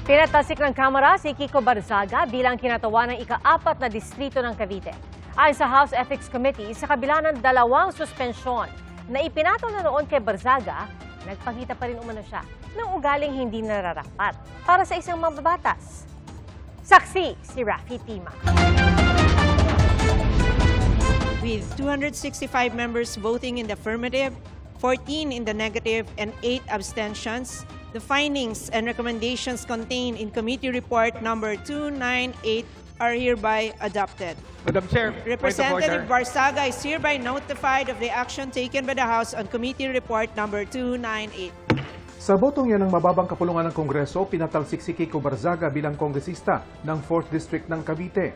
Pinatasik ng Kamara si Kiko Barzaga bilang kinatawa ng ika-4 na distrito ng Cavite. Ayon sa House Ethics Committee, sa kabila ng 2 suspensyon na ipinato na noon kay Barzaga, nagpakita pa rin umano siya ng ugaling hindi nararapat para sa isang mababatas. Saksi si Rafi Tima. With 265 members voting in the affirmative, 14 in the negative, and 8 abstentions, the findings and recommendations contained in Committee Report number 298 are hereby adopted. Madam Chair, Representative Barzaga is hereby notified of the action taken by the House on Committee Report number 298. Sa botong yan ng mababang kapulungan ng Kongreso, pinatalsik si Kiko Barzaga bilang kongresista ng 4th District ng Cavite.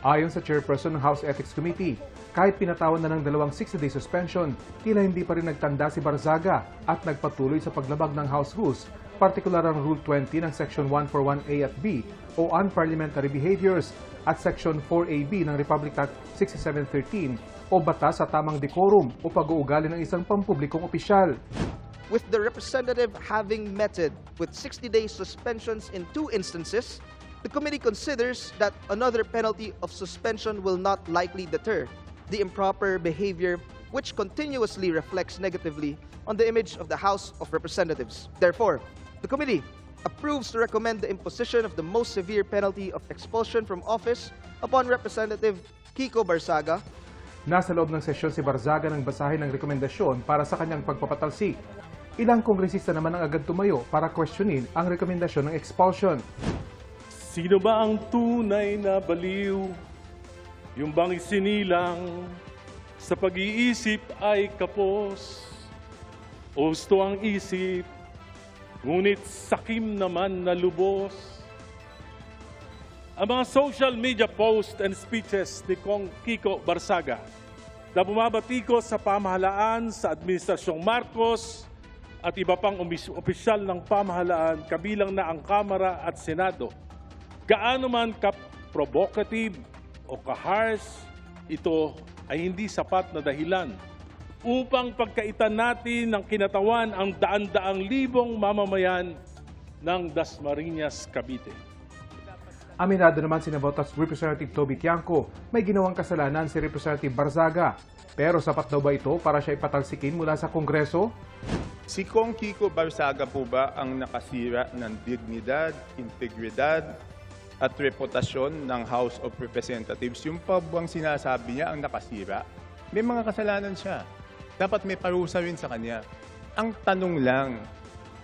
Ayon sa chairperson ng House Ethics Committee, kahit pinatawan na ng 2 60-day suspension, tila hindi pa rin nagtanda si Barzaga at nagpatuloy sa paglabag ng House Rules, partikular ang Rule 20 ng Section 141A at B o Unparliamentary Behaviors at Section 4AB ng Republic Act 6713 o Batas sa Tamang Decorum o Pag-uugali ng isang pampublikong opisyal. With the representative having meted with 60-day suspensions in 2 instances, the committee considers that another penalty of suspension will not likely deter the improper behavior which continuously reflects negatively on the image of the House of Representatives. Therefore, the committee approves to recommend the imposition of the most severe penalty of expulsion from office upon Representative Kiko Barzaga. Nasa loob ng sesyon si Barzaga nang basahin ng rekomendasyon para sa kanyang pagpapatalsik. Ilang kongresista naman ang agad tumayo para questionin ang rekomendasyon ng expulsion. Sino ba ang tunay na baliw? Yung bang isinilang sa pag-iisip ay kapos? O gusto ang isip, ngunit sakim naman na lubos? Ang mga social media posts and speeches ni Kong Kiko Barzaga na bumabatikos sa pamahalaan sa Administrasyong Marcos at iba pang opisyal ng pamahalaan kabilang na ang Kamara at Senado, gaano man ka-provocative o ka-harsh, ito ay hindi sapat na dahilan upang pagkaitan natin ng kinatawan ang daan-daang libong mamamayan ng Dasmariñas, Cavite. Aminado naman si Navotas Representative Toby Tiangco, may ginawang kasalanan si Representative Barzaga. Pero sapat daw ba ito para siya ipatalsikin mula sa Kongreso? si Kong Kiko Barzaga po ba ang nakasira ng dignidad, integridad, at reputasyon ng House of Representatives? Yung pa bang sinasabi niya ang nakasira? May mga kasalanan siya. Dapat may parusa rin sa kanya. Ang tanong lang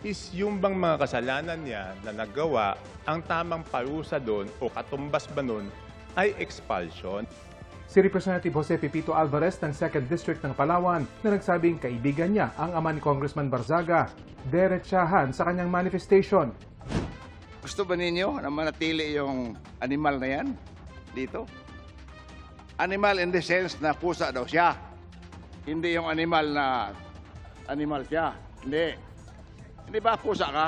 is yung bang mga kasalanan niya na nagawa, ang tamang parusa doon o katumbas ba doon ay expulsion? Si Representative Jose Pepito Alvarez ng 2nd District ng Palawan na nagsabing kaibigan niya ang ama ni Congressman Barzaga, derechahan sa kanyang manifestation. Gusto ba ninyo na manatili yung animal na yan dito? Animal in the sense na pusa daw siya. Hindi yung animal na animal siya. Hindi. Hindi ba pusa ka?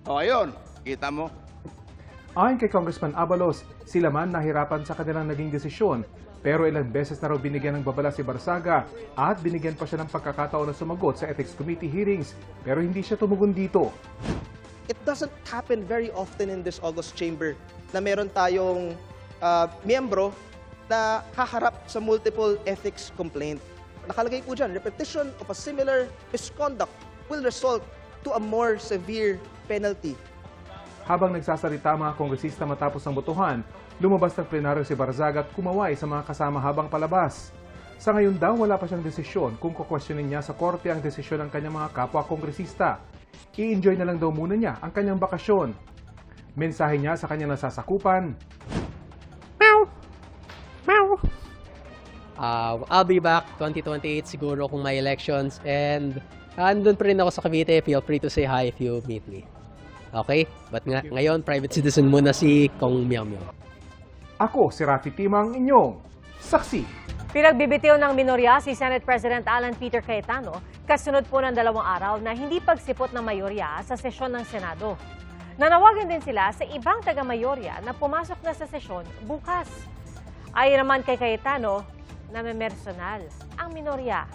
O ayun, kita mo. Ayon kay Congressman Abalos, sila man nahirapan sa kanilang naging desisyon. Pero ilang beses na raw binigyan ng babala si Barzaga at binigyan pa siya ng pagkakataon na sumagot sa Ethics Committee hearings. Pero hindi siya tumugon dito. It doesn't happen very often in this August chamber na meron tayong miyembro na haharap sa multiple ethics complaint. Nakalagay po dyan, repetition of a similar misconduct will result to a more severe penalty. Habang nagsasalita ang mga kongresista matapos ang botohan, lumabas ng plenaryo si Barzaga at kumaway sa mga kasama habang palabas. Sa ngayon daw, wala pa siyang desisyon kung kukwestiyonin niya sa korte ang desisyon ng kanyang mga kapwa kongresista. I-enjoy na lang daw muna niya ang kanyang bakasyon. Mensahe niya sa kanyang nasasakupan, I'll be back 2028 siguro kung may elections, and andun pa rin ako sa Cavite. Feel free to say hi if you meet me. Okay? But ngayon, private citizen muna si Kong Miao Miao. Ako si Rafi Timang, inyong saksi. Pinagbibitiw ng minorya si Senate President Alan Peter Cayetano kasunod po ng 2 araw na hindi pagsipot ng mayorya sa sesyon ng Senado. Nanawagan din sila sa ibang taga-mayorya na pumasok na sa sesyon bukas. Ayon naman kay Cayetano, namemersonal ang minorya.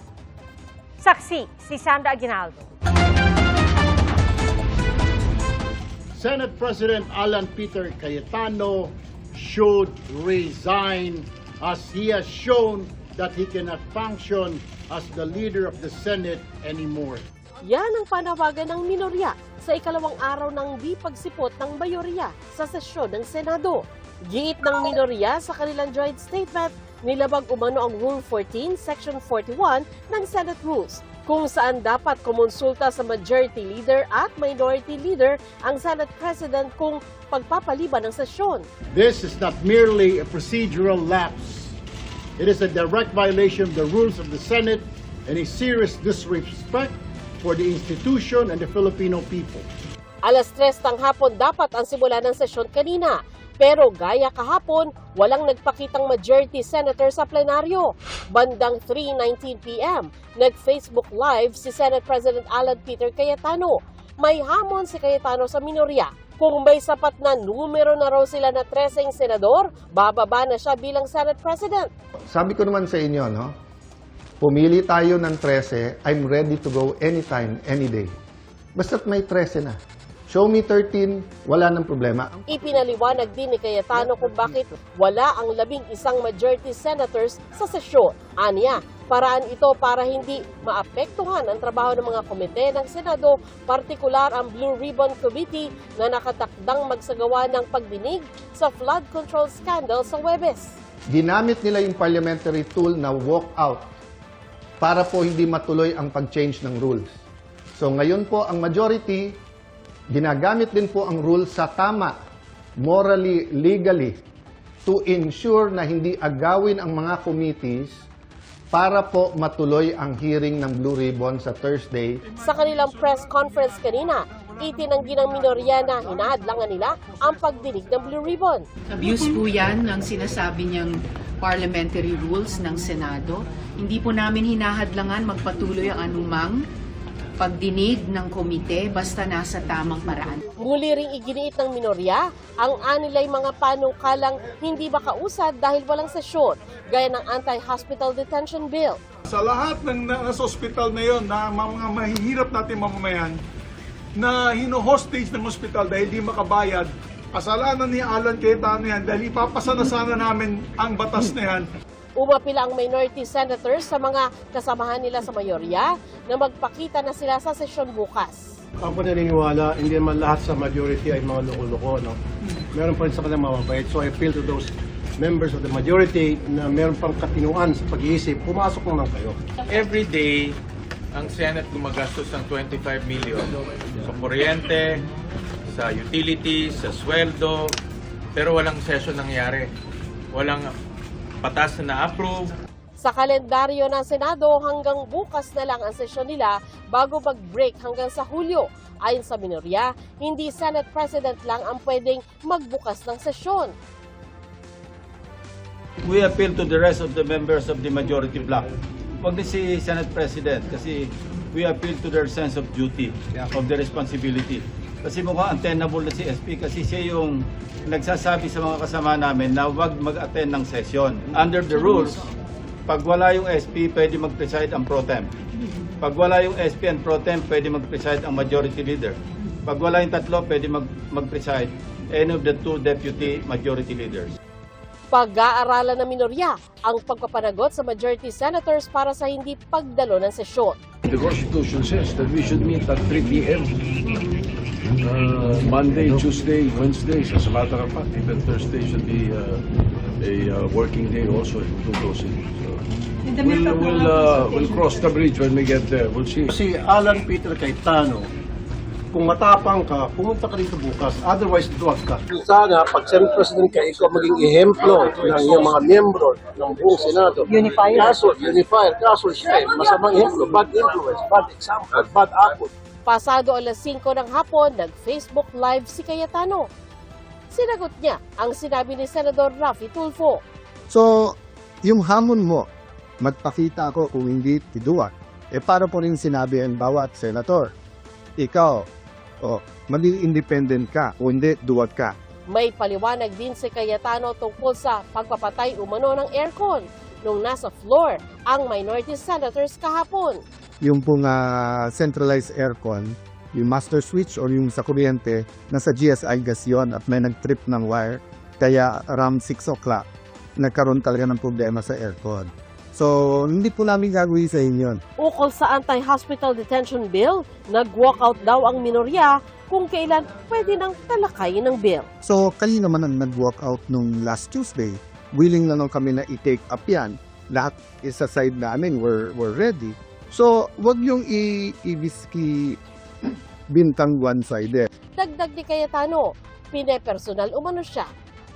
Saksi si Sandra Aguinaldo. Senate President Alan Peter Cayetano should resign as he has shown that he cannot function as the leader of the Senate anymore. Yan ang panawagan ng minorya sa ikalawang araw ng di pagsipot ng mayorya sa sesyon ng Senado. Giit ng minorya sa kanilang joint statement, nilabag umano ang Rule 14, Section 41 ng Senate Rules, kung saan dapat kumonsulta sa Majority Leader at Minority Leader ang Senate President kung pagpapaliban ng sesyon. This is not merely a procedural lapse. It is a direct violation of the rules of the Senate and a serious disrespect for the institution and the Filipino people. Alas 3 ng hapon dapat ang simula ng sesyon kanina. Pero gaya kahapon, walang nagpakitang majority senator sa plenaryo. Bandang 3:19 p.m., nag-Facebook Live si Senate President Alan Peter Cayetano. May hamon si Cayetano sa minorya. Kung may sapat na numero na raw sila na 13 senador, bababa na siya bilang Senate President. Sabi ko naman sa inyo, no? Pumili tayo ng 13, I'm ready to go anytime, any day. Basta't may 13 na. Show me 13, wala nang problema. Ipinaliwanag din ni Cayetano kung bakit wala ang 11 majority senators sa sesyon. Aniya, paraan ito para hindi maapektuhan ang trabaho ng mga komite ng Senado, partikular ang Blue Ribbon Committee na nakatakdang magsagawa ng pagdinig sa flood control scandal sa Huwebes. Ginamit nila yung parliamentary tool na walkout para po hindi matuloy ang pag-change ng rules. So ngayon po ang majority, ginagamit din po ang rules sa tama, morally, legally, to ensure na hindi agawin ang mga committees para po matuloy ang hearing ng Blue Ribbon sa Thursday. Sa kanilang press conference kanina, itinanggi ng minorya na hinahadlangan nila ang pagdinig ng Blue Ribbon. Abuse po yan ng sinasabi niyang parliamentary rules ng Senado. Hindi po namin hinahadlangan magpatuloy ang anumang pagdinig ng komite basta nasa tamang paraan. Muli ring iginiit ng minorya ang anilay mga panukalang hindi makausad dahil walang sesyon, gaya ng anti-hospital detention bill. Sa lahat ng nasa ospital na yon, na mga mahihirap natin mamamayan, na hino-hostage ng ospital dahil di makabayad, kasalanan ni Alan Cayetano yan dahil ipapasa na sana namin ang batas na yan. Umapila ang minority senators sa mga kasamahan nila sa mayorya na magpakita na sila sa sesyon bukas. Ako naniniwala, hindi naman lahat sa majority ay mga loko-loko, no? Meron pa rin sa kanilang mababait. So I appeal to those members of the majority na meron pang katinuan sa pag-iisip, pumasok naman kayo. Every day, ang Senate gumagastos ng 25 million sa kuryente, sa utilities, sa sweldo, pero walang session nangyari. Walang patas na na-approve. Sa kalendaryo ng Senado, hanggang bukas na lang ang sesyon nila bago mag-break hanggang sa Hulyo. Ayon sa minorya, hindi Senate President lang ang pwedeng magbukas ng sesyon. We appeal to the rest of the members of the majority bloc. Huwag na si Senate President kasi we appeal to their sense of duty, of their responsibility. Kasi mukhang untenable na si SP kasi siya yung nagsasabi sa mga kasama namin na huwag mag-attend ng session. Under the rules, pag wala yung SP, pwede mag-preside ang pro temp. Pag wala yung SP and pro temp, pwede mag-preside ang majority leader. Pag wala yung tatlo, pwede mag-preside any of the two deputy majority leaders. Pag-aaralan ng minorya ang pagpapanagot sa majority senators para sa hindi pagdalo ng sesyon. The Constitution says that we should meet at 3 p.m. Monday, Tuesday, Wednesdays. As a matter of fact, even Thursday should be a working day also in those days. We'll cross the bridge when we get there. We'll see. Si Alan Peter Cayetano, kung matapang ka, pumunta ka rito bukas. Otherwise, duwag ka. Sana, pag Senate President ka, ikaw maging ehemplo ng iyong mga miyembro ng buong Senado. Unifier. Kaso siya masamang ehemplo. Bad influence, bad example, bad apple. Pasado alas 5 ng hapon, nag-Facebook Live si Cayetano. Sinagot niya ang sinabi ni Senador Raffy Tulfo. So, yung hamon mo, magpakita ako kung hindi tiduwag. Para po rin sinabi ang bawat senator. Ikaw, maging independent ka o hindi, duwag ka. May paliwanag din si Cayetano tungkol sa pagpapatay umano ng aircon nung nasa floor ang minority senators kahapon. Yung pong centralized aircon, yung master switch or yung sa kuryente, nasa GSI gas yun at may nag-trip ng wire. Kaya around 6 o'clock, nagkaroon talaga ng problema sa aircon. So, hindi po namin gagawin sa inyo. Ukol sa anti-hospital detention bill, nag-walkout daw ang minorya kung kailan pwede nang talakayin ng bill. So, kanina naman ang nag-walk out nung last Tuesday. Willing na lang kami na i-take up yan. Lahat is sa side namin, we're ready. So, wag yung i-whiskey bintang one-sided. Dagdag ni Cayetano, pinepersonal umano siya.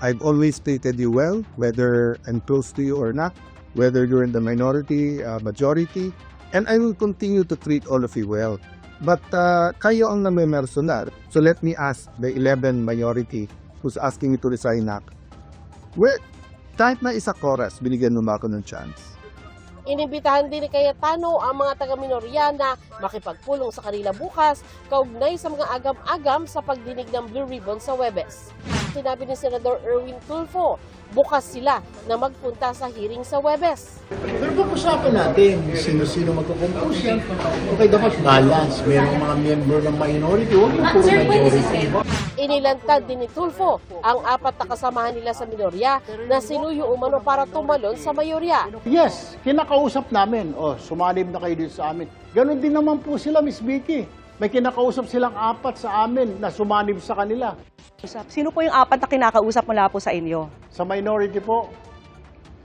I've always treated you well, whether I'm close to you or not, whether you're in the minority, majority, and I will continue to treat all of you well. But kayo ang namimersonal. So let me ask the 11 majority who's asking me to resign na. Well, kahit na isa chorus, binigyan mo ako ng chance. Inimbitahan din ni Cayetano ang mga taga-minorya na makipagpulong sa kanila bukas kaugnay sa mga agam-agam sa pagdinig ng Blue Ribbon sa Huwebes. Sinabi ni Senador Erwin Tulfo, bukas sila na magpunta sa hearing sa Huwebes. Pero pag-usapan natin, sino-sino magkukumpos yan. Okay, dapat balance. Merong mga member ng minority, huwag yung puro majority. Inilantad din ni Tulfo ang 4 na kasamahan nila sa minorya na sinuyo umano para tumalon sa mayorya. Yes, kinakausap namin. O, sumalib na kayo dito sa amin. Ganon din naman po sila, Miss Vicky. May kinakausap silang 4 sa amin na sumanib sa kanila. Sino po yung 4 na kinakausap mula po sa inyo? Sa minority po,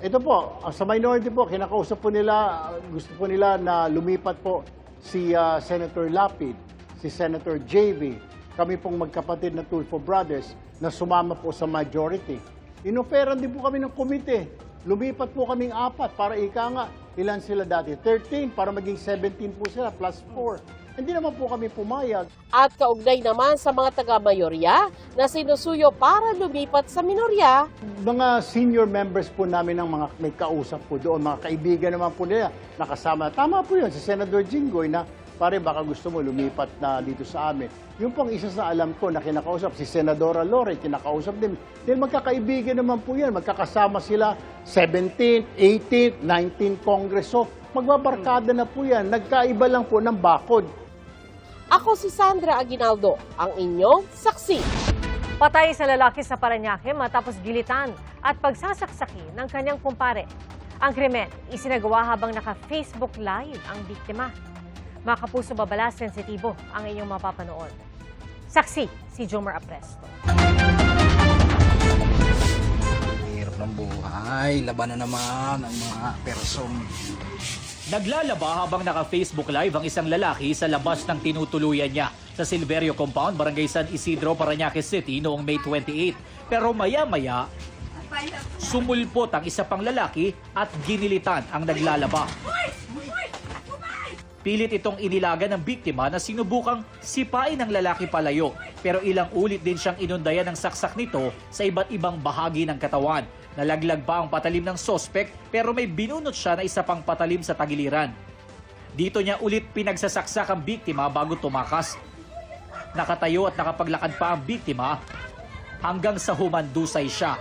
ito po, sa minority po, kinakausap po nila, gusto po nila na lumipat po si Senator Lapid, si Senator JV, kami pong magkapatid na Tulfo Brothers na sumama po sa majority. Inoferan din po kami ng komite. Lumipat po kaming 4 para ika nga, ilan sila dati? 13 para maging 17 po sila plus 4. Hindi naman po kami pumayag. At kaugnay naman sa mga taga-mayorya na sinusuyo para lumipat sa minorya. Mga senior members po namin ng mga may kausap po doon, mga kaibigan naman po nila, nakasama. Tama po yun, si Senator Jinggoy na pare baka gusto mo lumipat na dito sa amin. Yung pang isa sa alam ko na kinakausap, si Senadora Lore, kinakausap din. Dahil magkakaibigan naman po yan, magkakasama sila 17th, 18th, 19th Kongreso. Magbabarkada na po yan, nagkaiba lang po ng bakod. Ako si Sandra Aguinaldo, ang inyong saksi. Patay sa lalaki sa Parañaque matapos gilitan at pagsasaksaki ng kanyang kumpare. Ang krimen, isinagawa habang naka-Facebook Live ang biktima. Mga kapuso babala, sensitibo ang inyong mapapanood. Saksi, si Jomar Apresto. Hirap ng buhay, laban na naman ang mga person. Naglalaba habang naka-Facebook Live ang isang lalaki sa labas ng tinutuluyan niya sa Silverio Compound, Barangay San Isidro, Parañaque City noong May 28. Pero maya-maya, sumulpot ang isa pang lalaki at ginilitan ang naglalaba. Pilit itong inilaga ng biktima na sinubukang sipain ng lalaki palayo. Pero ilang ulit din siyang inundayan ng saksak nito sa iba't ibang bahagi ng katawan. Nalaglag pa ang patalim ng sospek pero may binunot siya na isa pang patalim sa tagiliran. Dito niya ulit pinagsasaksak ang biktima bago tumakas. Nakatayo at nakapaglakad pa ang biktima hanggang sa humandusay siya.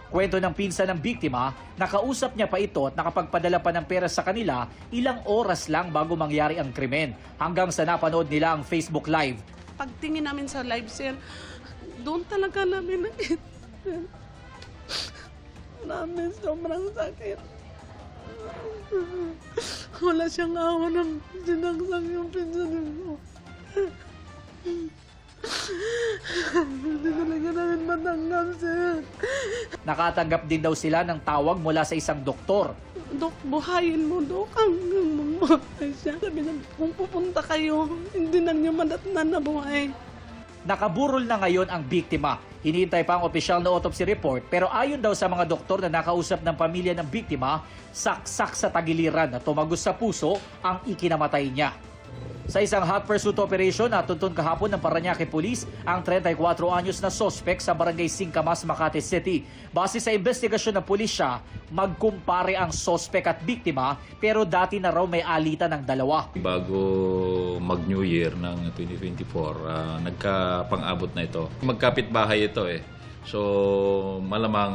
Kwento ng pinsan ng biktima, nakausap niya pa ito at nakapagpadala pa ng pera sa kanila ilang oras lang bago mangyari ang krimen hanggang sa napanood nila ang Facebook Live. Pagtingin namin sa live, sir, doon talaga namin nakita. Namin sobrang sakit. Wala siyang awa ng sinaksak yung pinsan mo. Hindi talaga namin matanggap, sir. Nakatanggap din daw sila ng tawag mula sa isang doktor. Dok, buhayin mo, Dok. Hanggang mabuhay siya. Sabi na, kung pupunta kayo, hindi na niyo madatnan na buhay. Nakaburol na ngayon ang biktima. Hinihintay pa ang opisyal na autopsy report pero ayon daw sa mga doktor na nakausap ng pamilya ng biktima, saksak sa tagiliran na tumagos sa puso ang ikinamatay niya. Sa isang hot pursuit operation na tuntun kahapon ng Parañaque Police ang 34 anyos na sospek sa Barangay Singkamas, Makati City. Base sa investigasyon ng pulisya, magkumpare ang sospek at biktima pero dati na raw may alitan ng dalawa. Bago mag-New Year ng 2024, nagkapang-abot na ito. Magkapit-bahay ito eh. So malamang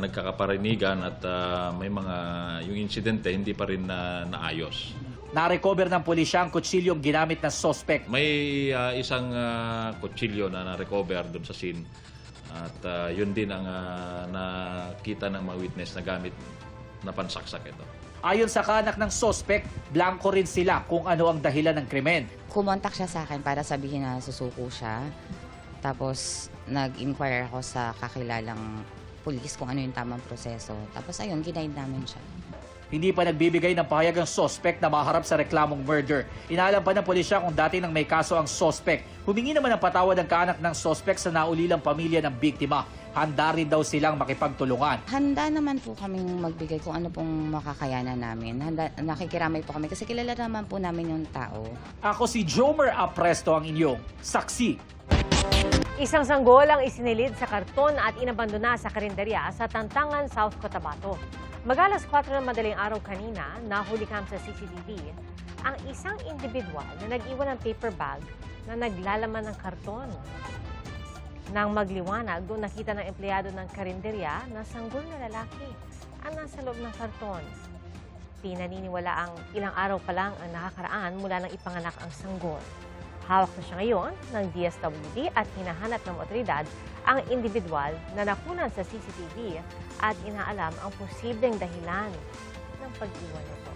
nagkakaparinigan at may mga yung insidente hindi pa rin naayos. Na-recover ng pulisya ang kutsilyong ginamit ng suspect. May isang kutsilyo na na-recover doon sa scene. At yun din ang nakita ng mga witness na gamit na pansaksak ito. Ayon sa kaanak ng suspect, blanco rin sila kung ano ang dahilan ng krimen. Kumontak siya sa akin para sabihin na susuko siya. Tapos nag-inquire ako sa kakilalang pulis kung ano yung tamang proseso. Tapos ayun, ginaid namin siya. Hindi pa nagbibigay ng pahayag ang suspect na maharap sa reklamong murder. Inaalam pa ng pulisya kung dati nang may kaso ang suspect. Humingi naman ng patawad ang kaanak ng suspect sa naulilang pamilya ng biktima. Handa rin daw silang makipagtulungan. Handa naman po kaming magbigay kung ano pong makakayanan namin. Nakikiramay po kami kasi kilala naman po namin yung tao. Ako si Jomer Apresto ang inyong saksi. Isang sanggol ang isinilid sa karton at inabandona sa karinderya sa Tantangan, South Cotabato. Mag-alas 4 ng madaling araw kanina, nahuli cam sa CCTV ang isang individual na nag-iwan ng paper bag na naglalaman ng karton. Nang magliwanag, doon nakita ng empleyado ng karinderya na sanggol na lalaki ang nasa loob ng karton. Pinaniniwala ang ilang araw pa lang ang nakakaraan mula nang ipanganak ang sanggol. Hawak na siya ngayon ng DSWD at hinahanap ng otoridad ang individual na nakunan sa CCTV at inaalam ang posibleng dahilan ng pag-iwan nito.